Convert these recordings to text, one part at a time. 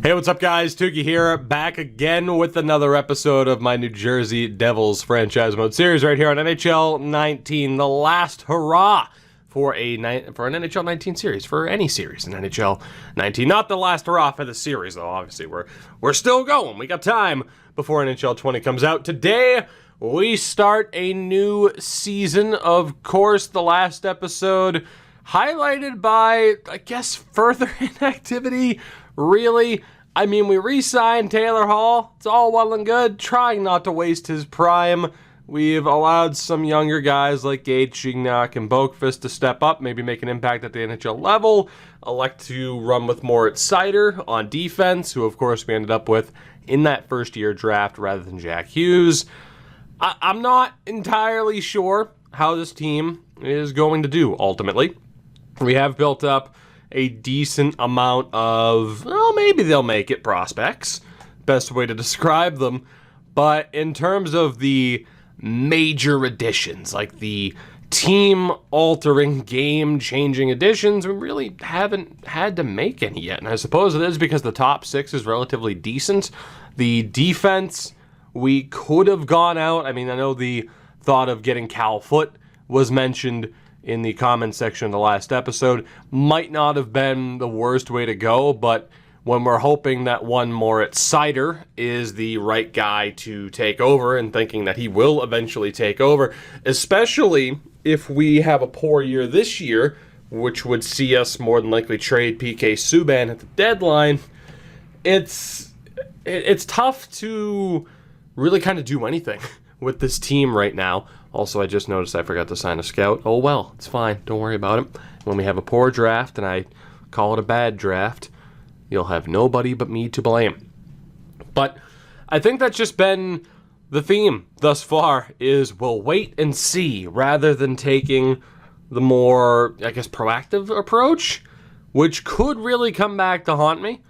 Hey, what's up, guys? Tukey here, back again with another episode of my New Jersey Devils franchise mode series right here on NHL 19. The last hurrah for an NHL 19 series, for any series in NHL 19. Not the last hurrah for the series, though. Obviously, we're still going. We got time before NHL 20 comes out. Today, we start a new season. Of course, the last episode highlighted by, I guess, further inactivity. Really? I mean, we re-signed Taylor Hall. It's all well and good, trying not to waste his prime. We've allowed some younger guys like Gates, Gignac, and Boakfist to step up, maybe make an impact at the NHL level. Elect to run with Moritz Seider on defense, who, of course, we ended up with in that first-year draft rather than Jack Hughes. I'm not entirely sure how this team is going to do, ultimately. We have built up a decent amount of, well, maybe they'll make it prospects. Best way to describe them. But in terms of the major additions, like the team-altering, game-changing additions, we really haven't had to make any yet. And I suppose it is because the top six is relatively decent. The defense, we could have gone out. I mean, I know the thought of getting Cal Foote was mentioned in the comments section of the last episode. Might not have been the worst way to go, but when we're hoping that one Moritz Seider is the right guy to take over and thinking that he will eventually take over, especially if we have a poor year this year, which would see us more than likely trade PK Subban at the deadline, it's tough to really kind of do anything with this team right now. Also, I just noticed I forgot to sign a scout. Oh well, it's fine. Don't worry about it. When we have a poor draft and I call it a bad draft, you'll have nobody but me to blame. But I think that's just been the theme thus far, is we'll wait and see rather than taking the more, I guess, proactive approach, which could really come back to haunt me.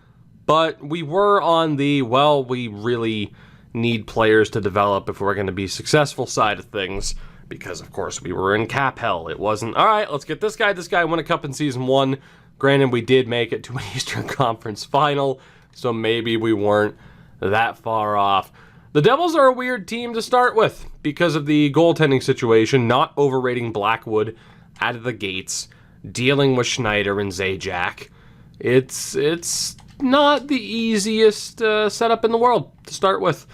But we were on the, well, we really need players to develop if we're going to be successful side of things, because of course we were in cap hell. It wasn't, all right, let's get this guy won a cup in season one. Granted, we did make it to an Eastern Conference final, so maybe we weren't that far off. The Devils are a weird team to start with because of the goaltending situation, not overrating Blackwood out of the gates, dealing with Schneider and Zajac. It's not the easiest setup in the world to start with.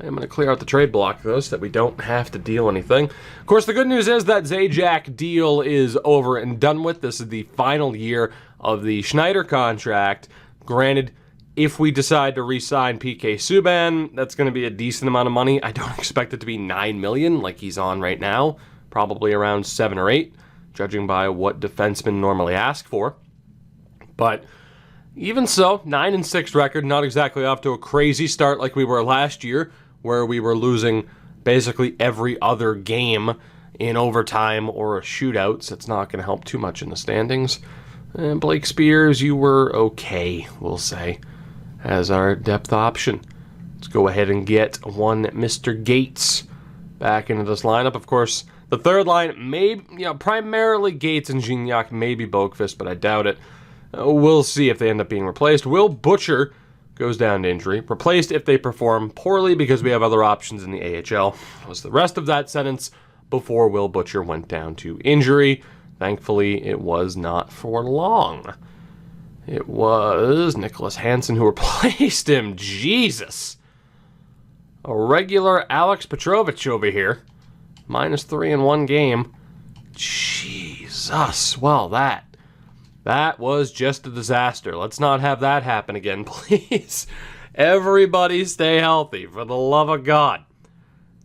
I'm going to clear out the trade block, though, so that we don't have to deal anything. Of course, the good news is that Zajac deal is over and done with. This is the final year of the Schneider contract. Granted, if we decide to re-sign PK Subban, that's going to be a decent amount of money. I don't expect it to be $9 million like he's on right now. Probably around 7 or 8, judging by what defensemen normally ask for. But even so, 9-6 record, not exactly off to a crazy start like we were last year, where we were losing basically every other game in overtime or a shootout, so it's not going to help too much in the standings. And Blake Spears, you were okay, we'll say, as our depth option. Let's go ahead and get one Mr. Gates back into this lineup. Of course, the third line, primarily Gates and Gignac, maybe Boakfist, but I doubt it. We'll see if they end up being replaced. Will Butcher goes down to injury. Replaced if they perform poorly because we have other options in the AHL. Was the rest of that sentence before Will Butcher went down to injury. Thankfully, it was not for long. It was Nicholas Hansen who replaced him. Jesus. A regular Alex Petrovich over here. -3 in one game. Jesus. Well, that was just a disaster. Let's not have that happen again, please. Everybody stay healthy, for the love of God.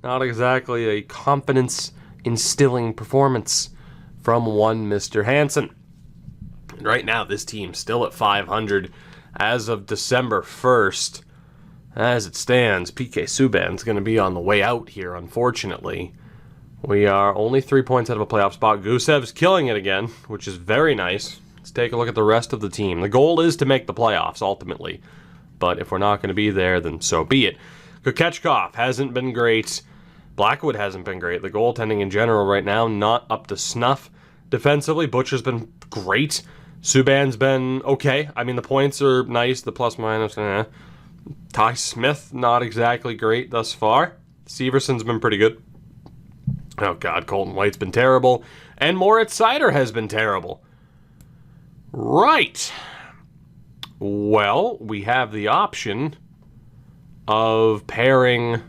Not exactly a confidence-instilling performance from one Mr. Hansen. Right now, this team's still at 500 as of December 1st. As it stands, PK Subban's going to be on the way out here, unfortunately. We are only 3 points out of a playoff spot. Gusev's killing it again, which is very nice. Let's take a look at the rest of the team. The goal is to make the playoffs, ultimately. But if we're not going to be there, then so be it. Kokechkov hasn't been great. Blackwood hasn't been great. The goaltending in general right now, not up to snuff. Defensively, Butcher's been great. Subban's been okay. I mean, the points are nice, the plus minus. Ty Smith, not exactly great thus far. Severson's been pretty good. Oh, God, Colton White's been terrible. And Moritz Seider has been terrible. Right. Well, we have the option of pairing...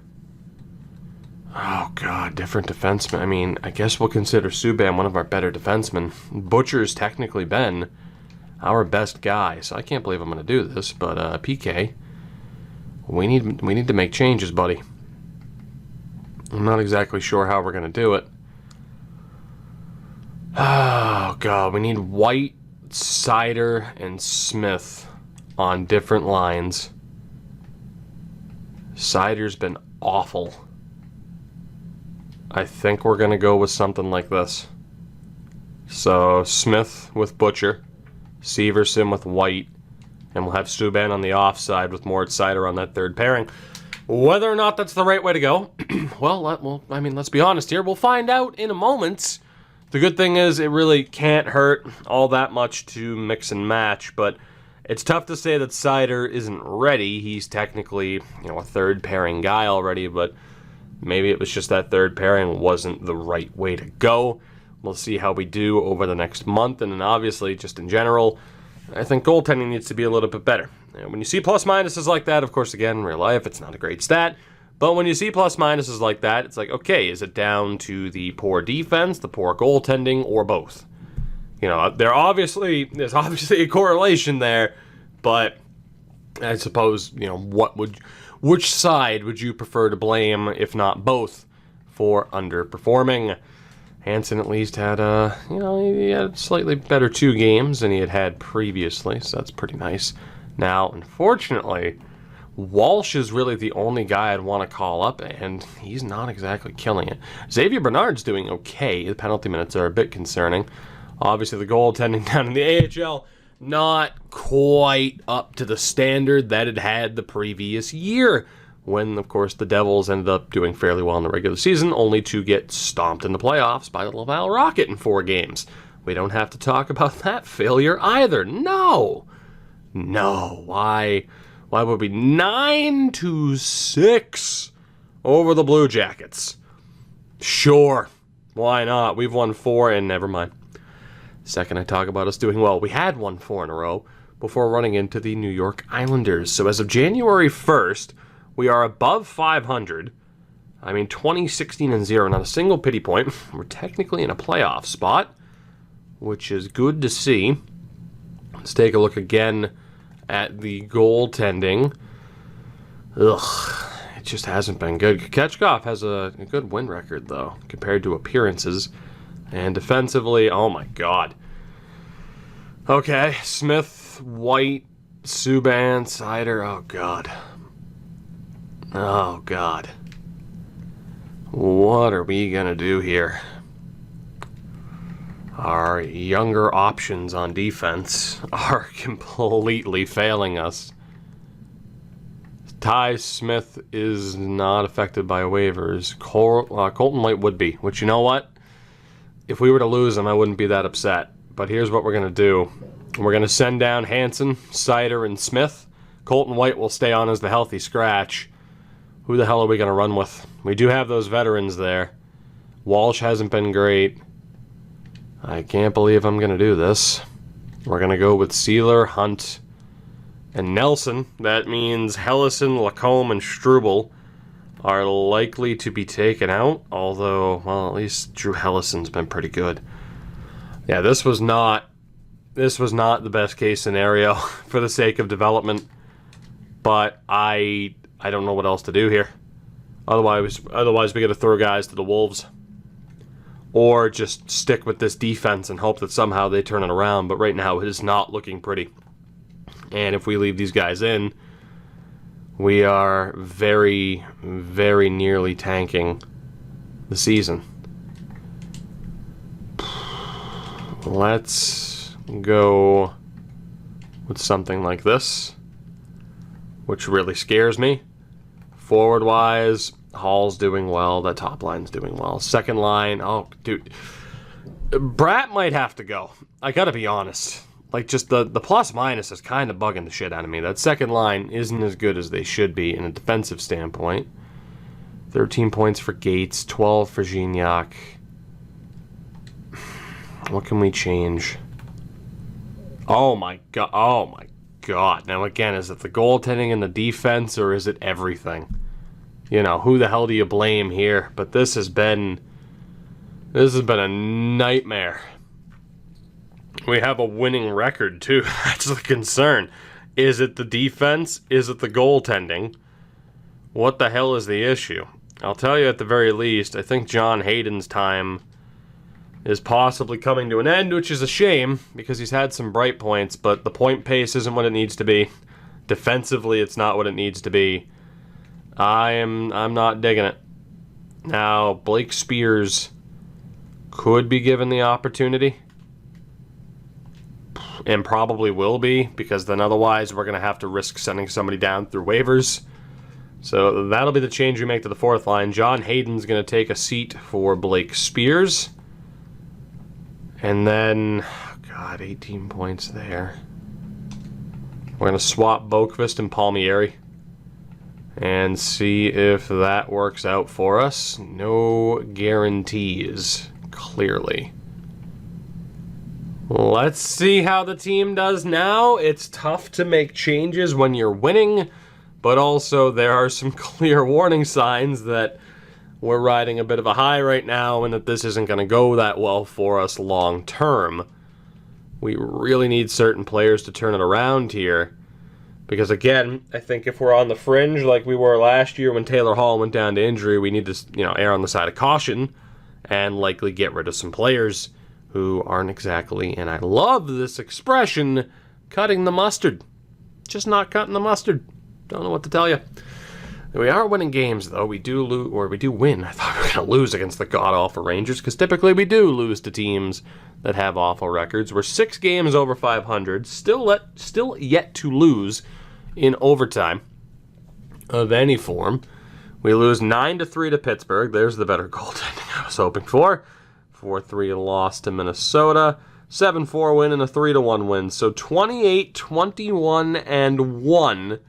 Oh, God, different defensemen. I mean, I guess we'll consider Subban one of our better defensemen. Butcher's technically been our best guy, so I can't believe I'm going to do this, but PK, we need to make changes, buddy. I'm not exactly sure how we're going to do it. Oh, God, we need White, Seider, and Smith on different lines. Seider's been awful. I think we're going to go with something like this. So, Smith with Butcher, Severson with White, and we'll have Subban on the offside with Moritz Seider on that third pairing. Whether or not that's the right way to go, well, I mean, let's be honest here. We'll find out in a moment. The good thing is it really can't hurt all that much to mix and match, but it's tough to say that Seider isn't ready. He's technically, a third pairing guy already, but maybe it was just that third pairing wasn't the right way to go. We'll see how we do over the next month, and then obviously, just in general, I think goaltending needs to be a little bit better. And when you see plus-minuses like that, of course, again, in real life, it's not a great stat, but when you see plus-minuses like that, it's like, okay, is it down to the poor defense, the poor goaltending, or both? There's obviously a correlation there, but I suppose, which side would you prefer to blame, if not both, for underperforming? Hansen at least had he had slightly better 2 games than he had previously, so that's pretty nice. Now, unfortunately, Walsh is really the only guy I'd want to call up, and he's not exactly killing it. Xavier Bernard's doing okay. The penalty minutes are a bit concerning. Obviously, the goaltending down in the AHL, not quite up to the standard that it had the previous year, when, of course, the Devils ended up doing fairly well in the regular season, only to get stomped in the playoffs by the Laval Rocket in 4 games. We don't have to talk about that failure either. No. Why would we 9-6 over the Blue Jackets? Sure. Why not? We've won 4, and never mind. Second I talk about us doing well, we had won 4 in a row before running into the New York Islanders. So as of January 1st, we are above 500. 20-16-0, not a single pity point. We're technically in a playoff spot, which is good to see. Let's take a look again at the goaltending. It just hasn't been good. Kachkov has a good win record, though, compared to appearances. And defensively, oh my God. Okay, Smith, White, Subban, Seider, oh God. Oh, God. What are we going to do here? Our younger options on defense are completely failing us. Ty Smith is not affected by waivers. Colton White would be, which, you know what? If we were to lose him, I wouldn't be that upset. But here's what we're going to do. We're going to send down Hansen, Seider, and Smith. Colton White will stay on as the healthy scratch. Who the hell are we going to run with? We do have those veterans there. Walsh hasn't been great. I can't believe I'm going to do this. We're going to go with Sealer, Hunt, and Nelson. That means Hellison, Lacombe, and Struble are likely to be taken out. Although, well, at least Drew Hellison's been pretty good. Yeah, this was not the best case scenario for the sake of development. But I don't know what else to do here. Otherwise we got to throw guys to the Wolves. Or just stick with this defense and hope that somehow they turn it around. But right now, it is not looking pretty. And if we leave these guys in, we are very, very nearly tanking the season. Let's go with something like this, which really scares me. Forward-wise, Hall's doing well. That top line's doing well. Second line, oh, dude. Bratt might have to go. I gotta be honest. Like, just the plus-minus is kind of bugging the shit out of me. That second line isn't as good as they should be in a defensive standpoint. 13 points for Gates, 12 for Gignac. What can we change? Oh my god. Oh my god. Now again, is it the goaltending and the defense, or is it everything? You know, who the hell do you blame here? But this has been a nightmare. We have a winning record too. That's the concern. Is it the defense? Is it the goaltending? What the hell is the issue? I'll tell you at the very least, I think John Hayden's time is possibly coming to an end, which is a shame because he's had some bright points, but the point pace isn't what it needs to be. Defensively, it's not what it needs to be. I'm not digging it. Now, Blake Spears could be given the opportunity, and probably will be, because then otherwise we're going to have to risk sending somebody down through waivers. So that'll be the change we make to the fourth line. John Hayden's going to take a seat for Blake Spears. And then, God, 18 points there. We're going to swap Boqvist and Palmieri and see if that works out for us. No guarantees, clearly. Let's see how the team does now. It's tough to make changes when you're winning, but also there are some clear warning signs that we're riding a bit of a high right now and that this isn't going to go that well for us long term. We really need certain players to turn it around here. Because again, I think if we're on the fringe like we were last year when Taylor Hall went down to injury, we need to, err on the side of caution and likely get rid of some players who aren't exactly, and I love this expression, cutting the mustard. Just not cutting the mustard. Don't know what to tell you. We are winning games, though. We do lose, or we do win. I thought we were going to lose against the god-awful Rangers, because typically we do lose to teams that have awful records. We're 6 games over 500, still yet to lose in overtime of any form. We lose 9-3 to Pittsburgh. There's the better goaltending I was hoping for. 4-3 loss to Minnesota. 7-4 win and a 3-1 win. So 28, 21, and 1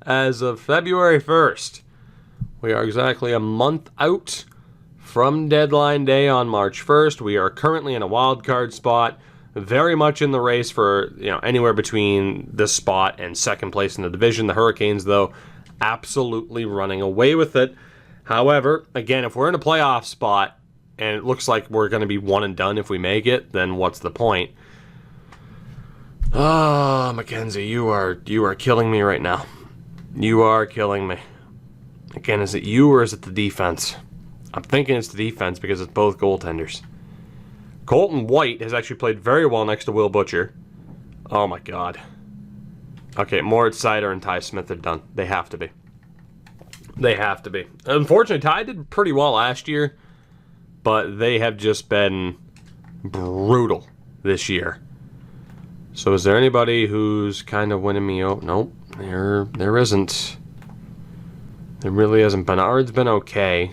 as of February 1st. We are exactly a month out from deadline day on March 1st. We are currently in a wild card spot, very much in the race for anywhere between this spot and second place in the division. The Hurricanes, though, absolutely running away with it. However, again, if we're in a playoff spot and it looks like we're going to be one and done if we make it, then what's the point? Ah, Mackenzie, you are killing me right now. You are killing me. Again, is it you or is it the defense? I'm thinking it's the defense because it's both goaltenders. Colton White has actually played very well next to Will Butcher. Oh my god. Okay, Moritz Seider and Ty Smith are done. They have to be. They have to be. Unfortunately, Ty did pretty well last year, but they have just been brutal this year. So is there anybody who's kind of winning me out? Nope, there isn't. There really isn't. Bernard's been okay.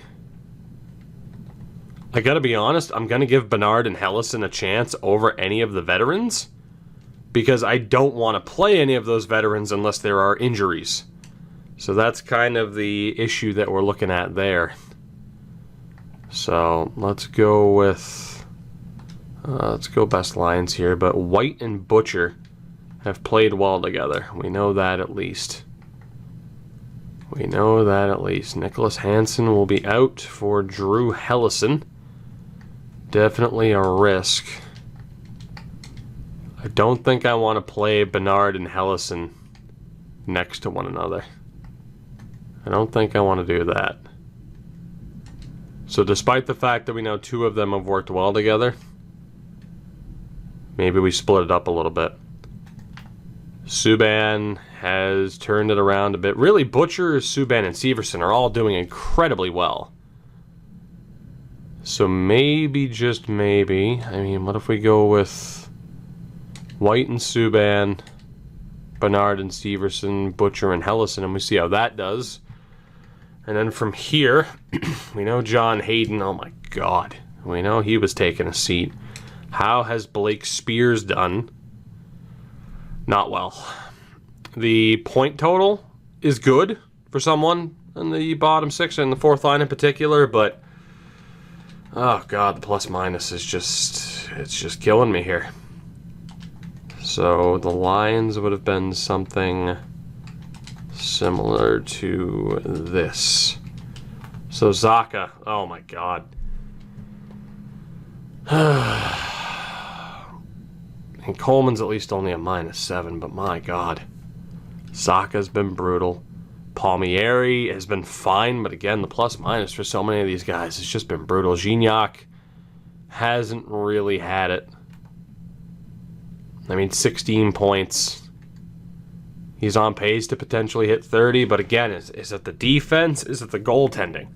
I gotta be honest, I'm gonna give Bernard and Hellison a chance over any of the veterans because I don't want to play any of those veterans unless there are injuries. So that's kind of the issue that we're looking at there. So let's go with let's go best lines here. But White and Butcher have played well together. We know that at least. We know that at least. Nicholas Hansen will be out for Drew Hellison. Definitely a risk. I don't think I want to play Bernard and Hellison next to one another. I don't think I want to do that. So despite the fact that we know 2 of them have worked well together, maybe we split it up a little bit. Subban has turned it around a bit. Really, Butcher, Subban, and Severson are all doing incredibly well. So maybe, just maybe, I mean, what if we go with White and Subban, Bernard and Severson, Butcher and Hellison, and we see how that does. And then from here, we know John Hayden, oh my god, we know he was taking a seat. How has Blake Spears done? Not well. The point total is good for someone in the bottom six and the fourth line in particular, but oh god, the plus minus is it's just killing me here. So the lines would have been something similar to this. So Zacha, oh my god. And Coleman's at least only a -7, but my god. Zacha's been brutal. Palmieri has been fine, but again, the plus minus for so many of these guys has just been brutal. Gignac hasn't really had it. I mean, 16 points. He's on pace to potentially hit 30, but again, is it the defense? Is it the goaltending?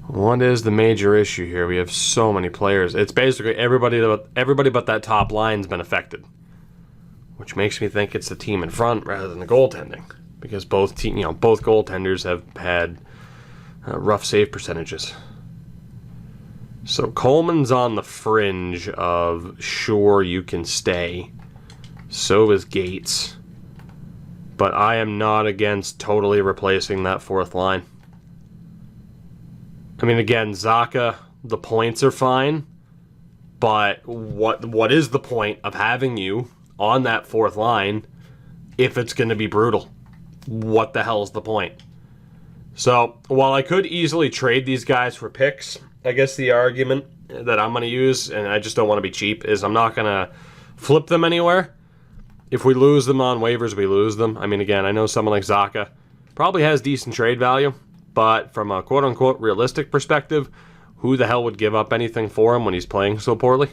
What is the major issue here? We have so many players. It's basically everybody but that top line's been affected, which makes me think it's the team in front rather than the goaltending, because both goaltenders have had rough save percentages. So Coleman's on the fringe of sure you can stay. So is Gates. But I am not against totally replacing that fourth line. I mean, again, Zacha, the points are fine, but what is the point of having you on that fourth line if it's going to be brutal? What the hell is the point? So, while I could easily trade these guys for picks, I guess the argument that I'm going to use, and I just don't want to be cheap, is I'm not going to flip them anywhere. If we lose them on waivers, we lose them. I mean, again, I know someone like Zacha probably has decent trade value, but from a quote-unquote realistic perspective, who the hell would give up anything for him when he's playing so poorly?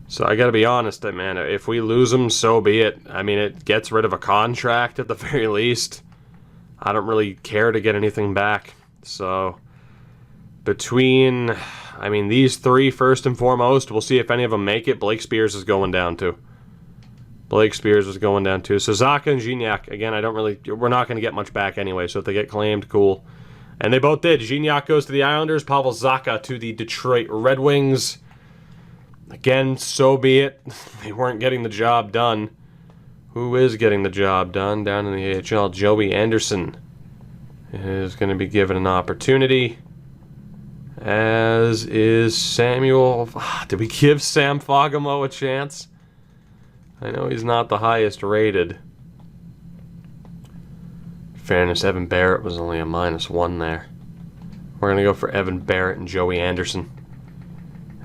So I got to be honest, man, if we lose him, so be it. I mean, it gets rid of a contract at the very least. I don't really care to get anything back. So between, I mean, these three first and foremost, we'll see if any of them make it. Blake Spears is going down too. Blake Spears is going down too. So Zacha and Gignac, again, we're not going to get much back anyway, so if they get claimed, cool. And they both did. Gignac goes to the Islanders, Pavel Zacha to the Detroit Red Wings. Again, so be it. They weren't getting the job done. Who is getting the job done down in the AHL? Joey Anderson is going to be given an opportunity, as is Samuel. Did we give Sam Fagemo a chance? I know he's not the highest rated. In fairness, Evan Barrett was only a -1 there. We're going to go for Evan Barrett and Joey Anderson.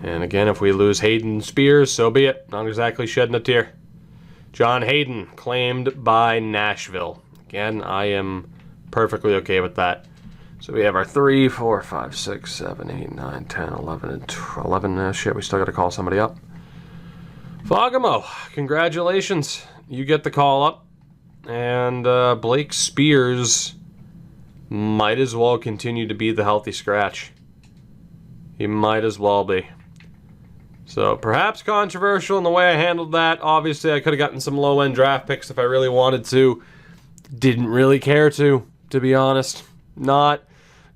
And again, if we lose Hayden Spears, so be it. Not exactly shedding a tear. John Hayden, claimed by Nashville. Again, I am perfectly okay with that. So we have our 3, 4, 5, 6, 7, 8, 9, 10, 11, and 11. Shit, we still got to call somebody up. Fagemo, congratulations. You get the call up. And Blake Spears might as well continue to be the healthy scratch. He might as well be. So perhaps controversial in the way I handled that. Obviously, I could have gotten some low-end draft picks if I really wanted to. Didn't really care to be honest. Not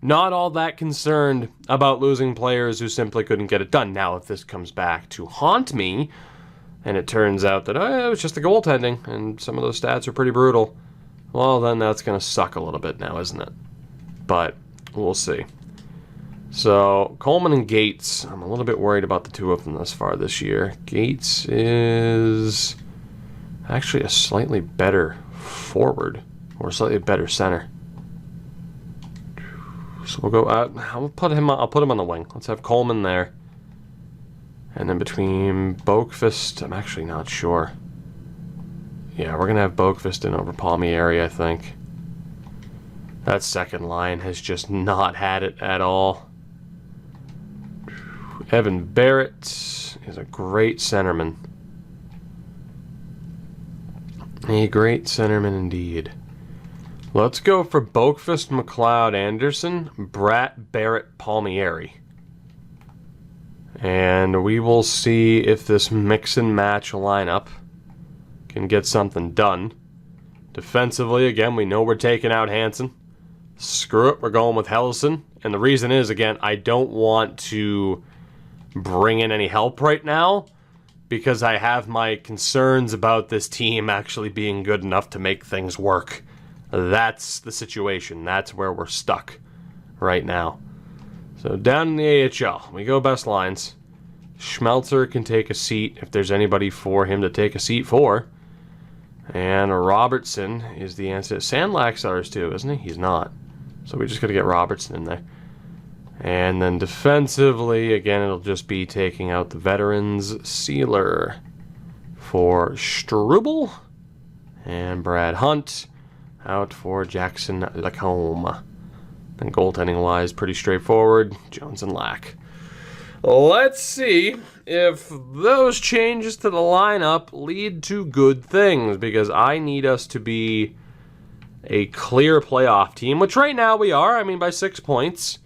all that concerned about losing players who simply couldn't get it done. Now, if this comes back to haunt me, and it turns out that it was just the goaltending, and some of those stats are pretty brutal, well, then that's going to suck a little bit now, isn't it? But we'll see. So, Coleman and Gates, I'm a little bit worried about the two of them thus far this year. Gates is actually a slightly better forward, or a slightly better center. So we'll go, I'll put him on the wing. Let's have Coleman there. And then between Boqvist, I'm actually not sure. Yeah, we're going to have Boqvist in over Palmieri, I think. That second line has just not had it at all. Evan Barrett is a great centerman. A great centerman indeed. Let's go for Boqvist, McLeod, Anderson, Bratt, Barrett, Palmieri. And we will see if this mix and match lineup can get something done. Defensively, again, we know we're taking out Hansen. Screw it, we're going with Helleson. And the reason is, again, I don't want to bring in any help right now because I have my concerns about this team actually being good enough to make things work. That's the situation. That's where we're stuck right now. So down in the AHL, we go best lines. Schmelzer can take a seat if there's anybody for him to take a seat for. And Robertson is the answer. Sandlak's ours too, isn't he? He's not. So we just got to get Robertson in there. And then defensively, again, it'll just be taking out the veterans. Sealer for Struble. And Brad Hunt out for Jackson Lacombe. And goaltending-wise, pretty straightforward. Jones and Lack. Let's see if those changes to the lineup lead to good things, because I need us to be a clear playoff team, which right now we are, I mean, by 6 points.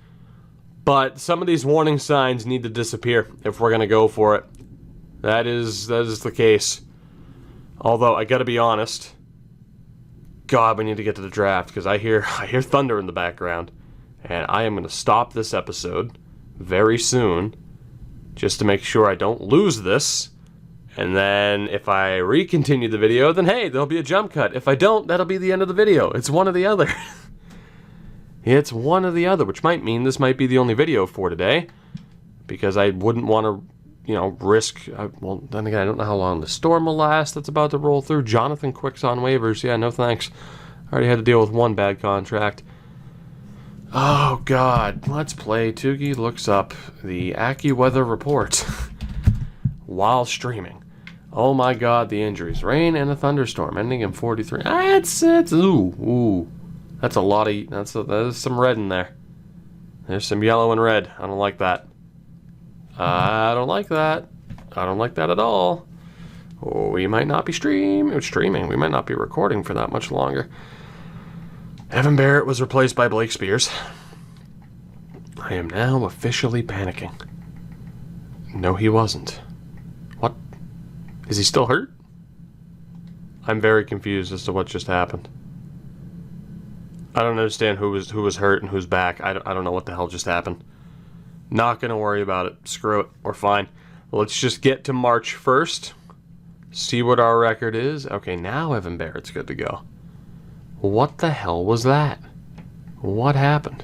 But some of these warning signs need to disappear if we're going to go for it. That is the case. Although, I got to be honest, God, we need to get to the draft, because I hear thunder in the background. And I am going to stop this episode very soon, just to make sure I don't lose this. And then if I re-continue the video, then hey, there'll be a jump cut. If I don't, that'll be the end of the video. It's one or the other. It's one or the other, which might mean this might be the only video for today, because I wouldn't want to, risk... well, then again, I don't know how long the storm will last that's about to roll through. Jonathan Quick's on waivers. Yeah, no thanks. I already had to deal with one bad contract. Oh, God. Let's play. Tugi looks up the AccuWeather report while streaming. Oh, my God, the injuries. Rain and a thunderstorm ending in 43. Ooh. That's a lot of... There's some red in there. There's some yellow and red. I don't like that. I don't like that. I don't like that at all. Oh, we might not be streaming. We might not be recording for that much longer. Evan Barrett was replaced by Blake Spears. I am now officially panicking. No, he wasn't. What? Is he still hurt? I'm very confused as to what just happened. I don't understand who was hurt and who's back. I don't know what the hell just happened. Not going to worry about it. Screw it. We're fine. Let's just get to March 1st. See what our record is. Okay, now Evan Barrett's good to go. What the hell was that? What happened?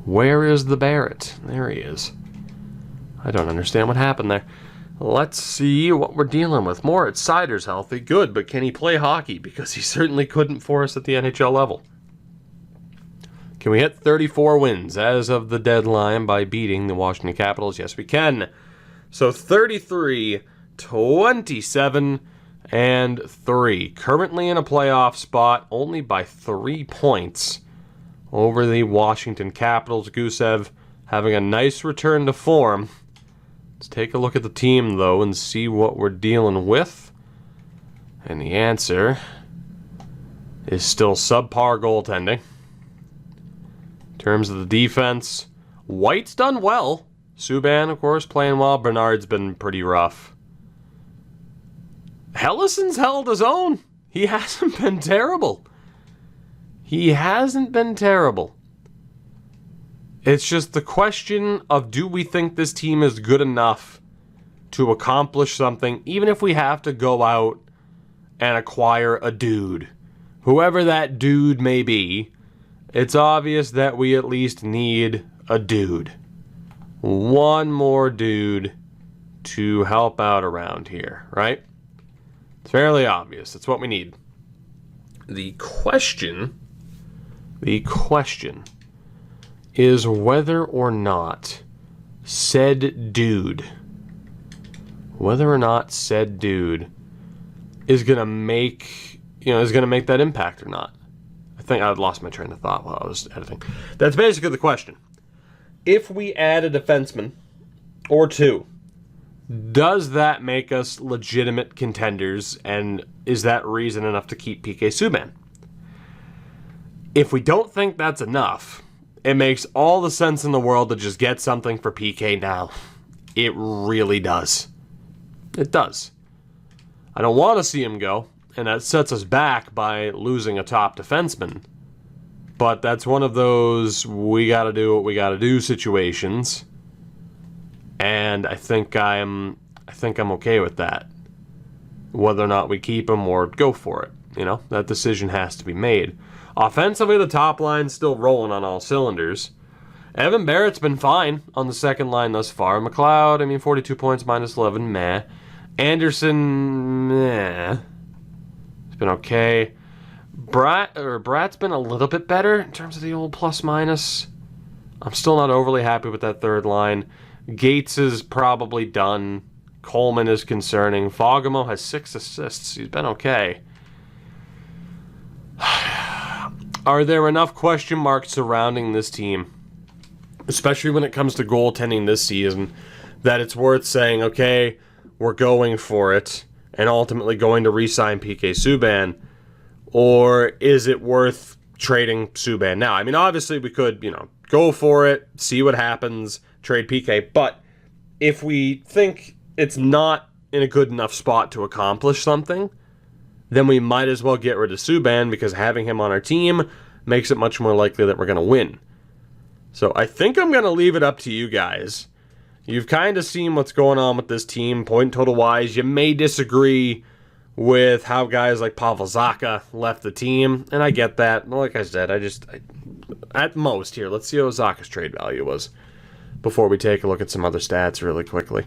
Where is the Barrett? There he is. I don't understand what happened there. Let's see what we're dealing with. Moritz Seider's healthy. Good, but can he play hockey? Because he certainly couldn't for us at the NHL level. Can we hit 34 wins as of the deadline by beating the Washington Capitals? Yes, we can. So 33, 27, and 3. Currently in a playoff spot, only by 3 points over the Washington Capitals. Gusev having a nice return to form. Let's take a look at the team, though, and see what we're dealing with. And the answer is still subpar goaltending. In terms of the defense, White's done well. Subban, of course, playing well. Bernard's been pretty rough. Hellison's held his own. He hasn't been terrible. He hasn't been terrible. It's just the question of, do we think this team is good enough to accomplish something, even if we have to go out and acquire a dude? Whoever that dude may be, it's obvious that we at least need a dude. One more dude to help out around here, right? It's fairly obvious. It's what we need. The question is whether or not said dude is going to make, that impact or not. I think I lost my train of thought while I was editing. That's basically the question. If we add a defenseman or two, does that make us legitimate contenders, and is that reason enough to keep PK Subban? If we don't think that's enough, it makes all the sense in the world to just get something for PK now. It really does. It does. I don't want to see him go, and that sets us back by losing a top defenseman. But that's one of those we got to do what we got to do situations. And I think I'm okay with that. whether or not we keep him or go for it. That decision has to be made. Offensively, the top line's still rolling on all cylinders. Evan Barrett's been fine on the second line thus far. McLeod, 42 points, minus 11, meh. Anderson, meh. It's been okay. Bratt's been a little bit better in terms of the old plus-minus. I'm still not overly happy with that third line. Gates is probably done. Coleman is concerning. Fogamo has 6 assists. He's been okay. Are there enough question marks surrounding this team, especially when it comes to goaltending this season, that it's worth saying, okay, we're going for it and ultimately going to re-sign PK Subban? Or is it worth trading Subban now? Obviously we could, go for it, see what happens, trade PK. But if we think it's not in a good enough spot to accomplish something, then we might as well get rid of Subban, because having him on our team makes it much more likely that we're going to win. So I think I'm going to leave it up to you guys. You've kind of seen what's going on with this team, point total-wise. You may disagree with how guys like Pavel Zacha left the team, and I get that. Like I said, at most here, let's see what Zacha's trade value was before we take a look at some other stats really quickly.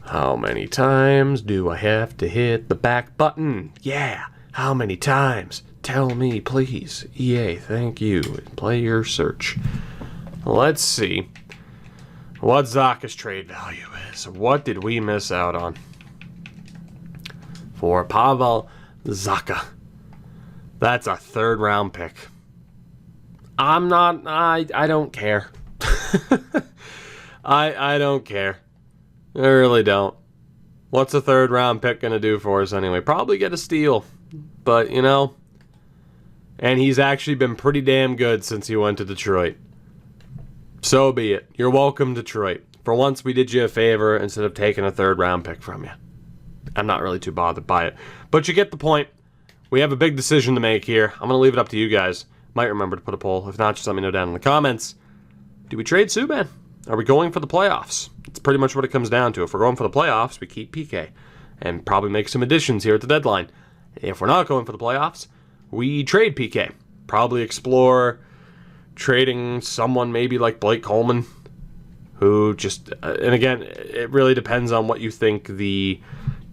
How many times do I have to hit the back button? Yeah, how many times? Tell me, please. EA, thank you. Play your search. Let's see what Zacha's trade value is. What did we miss out on for Pavel Zacha? That's a 3rd round pick. I don't care. I don't care. I really don't. What's a 3rd round pick going to do for us anyway? Probably get a steal. But, and he's actually been pretty damn good since he went to Detroit. So be it. You're welcome, Detroit. For once, we did you a favor instead of taking a 3rd round pick from you. I'm not really too bothered by it. But you get the point. We have a big decision to make here. I'm going to leave it up to you guys. Might remember to put a poll. If not, just let me know down in the comments. Do we trade Subban? Are we going for the playoffs? It's pretty much what it comes down to. If we're going for the playoffs, we keep PK and probably make some additions here at the deadline. If we're not going for the playoffs, we trade PK. Probably explore trading someone maybe like Blake Coleman, who just, and again, it really depends on what you think the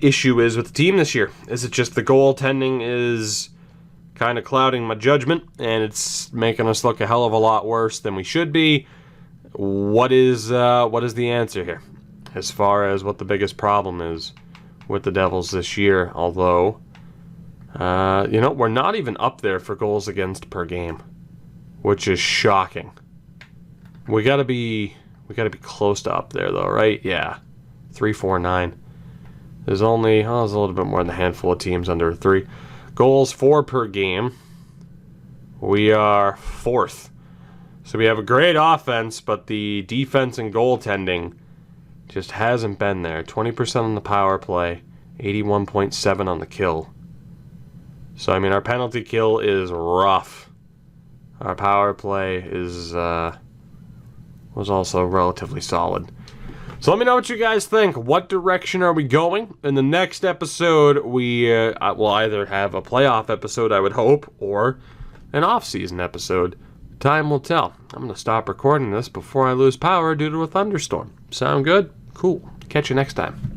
issue is with the team this year. Is it just the goaltending is kind of clouding my judgment and it's making us look a hell of a lot worse than we should be? What is the answer here as far as what the biggest problem is with the Devils this year? Although, we're not even up there for goals against per game, which is shocking. We gotta be close to up there though, right? Yeah, 349. There's only there's a little bit more than a handful of teams under 3 goals for per game. We are 4th. So we have a great offense, but the defense and goaltending just hasn't been there. 20% on the power play, 81.7 on the kill. So, our penalty kill is rough. Our power play is was also relatively solid. So let me know what you guys think. What direction are we going? In the next episode, we will either have a playoff episode, I would hope, or an off-season episode. Time will tell. I'm going to stop recording this before I lose power due to a thunderstorm. Sound good? Cool. Catch you next time.